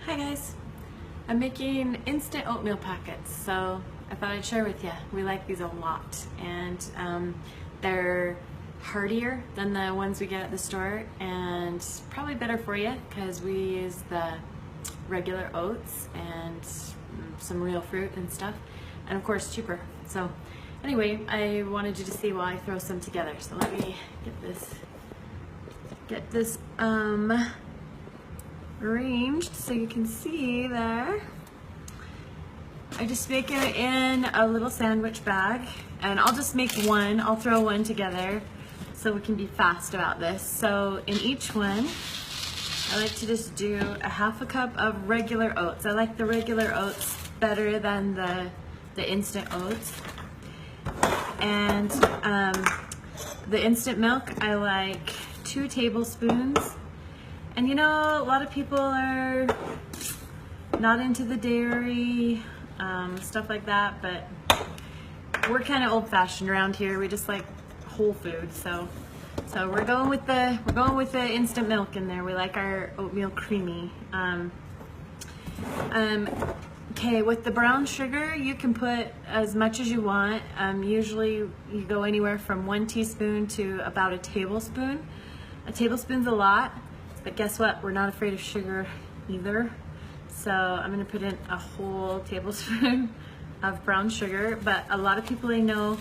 Hi guys, I'm making instant oatmeal packets, so I thought I'd share with you. We like these a lot, and they're heartier than the ones we get at the store, and probably better for you because we use the regular oats and some real fruit and stuff, and of course cheaper. So anyway, I wanted you to see while I throw some together. So let me get this arranged so you can see there. I just make it in a little sandwich bag, and I'll just make one. I'll throw one together so we can be fast about this. So in each one, I like to just do a half a cup of regular oats. I like the regular oats better than the instant oats. And the instant milk, I like 2 tablespoons. And you know, a lot of people are not into the dairy, stuff like that, but we're kind of old-fashioned around here. We just like whole food, so we're going with the instant milk in there. We like our oatmeal creamy. Okay, with the brown sugar, you can put as much as you want. Usually you go anywhere from 1 teaspoon to about a tablespoon. A tablespoon's a lot. But guess what? We're not afraid of sugar either. So I'm gonna put in a whole tablespoon of brown sugar, but a lot of people I know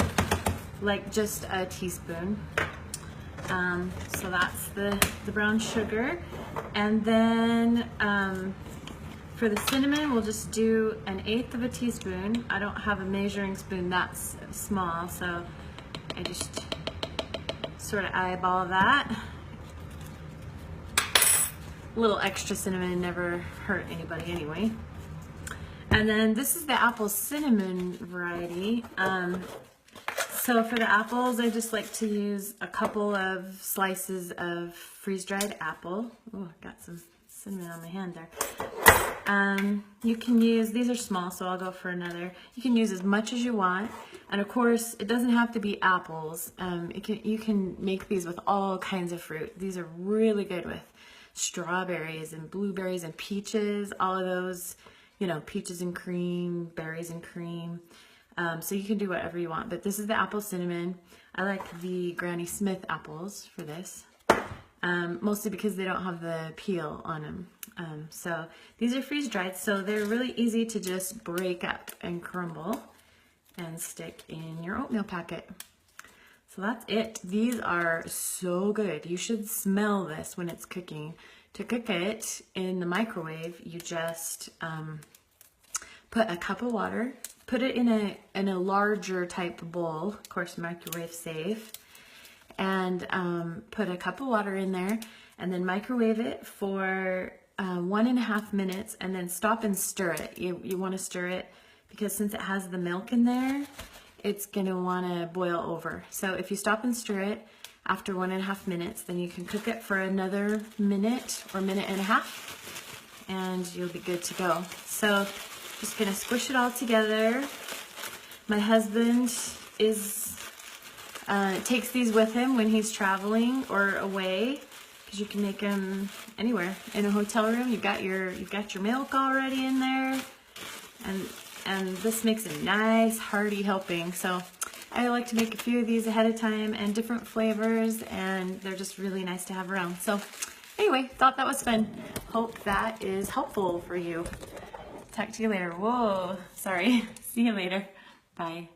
like just a teaspoon. So that's the brown sugar. And then for the cinnamon, we'll just do 1/8 of a teaspoon. I don't have a measuring spoon that's small, so I just sort of eyeball that. A little extra cinnamon never hurt anybody anyway. And then this is the apple cinnamon variety. So for the apples, I just like to use a couple of slices of freeze-dried apple. Oh, I got some cinnamon on my hand there. You can use, these are small, so I'll go for another. You can use as much as you want. And of course, it doesn't have to be apples. You can make these with all kinds of fruit. These are really good with strawberries and blueberries and peaches, all of those, you know, peaches and cream, berries and cream. So you can do whatever you want, but this is the apple cinnamon. I like the Granny Smith apples for this, mostly because they don't have the peel on them. So these are freeze dried, so they're really easy to just break up and crumble and stick in your oatmeal packet. So that's it. These are so good. You should smell this when it's cooking. To cook it in the microwave, you just put a cup of water, put it in a larger type bowl, of course microwave safe, and put a cup of water in there, and then microwave it for 1.5 minutes, and then stop and stir it. You want to stir it because since it has the milk in there, it's gonna wanna boil over. So if you stop and stir it after 1.5 minutes, then you can cook it for another minute or 1.5 minutes, and you'll be good to go. So just gonna squish it all together. My husband takes these with him when he's traveling or away, because you can make them anywhere. In a hotel room, you've got your milk already in there, and this makes a nice hearty helping. So I like to make a few of these ahead of time and different flavors, and they're just really nice to have around. So anyway, thought that was fun. Hope that is helpful for you. Talk to you later. Whoa, sorry. See you later. Bye.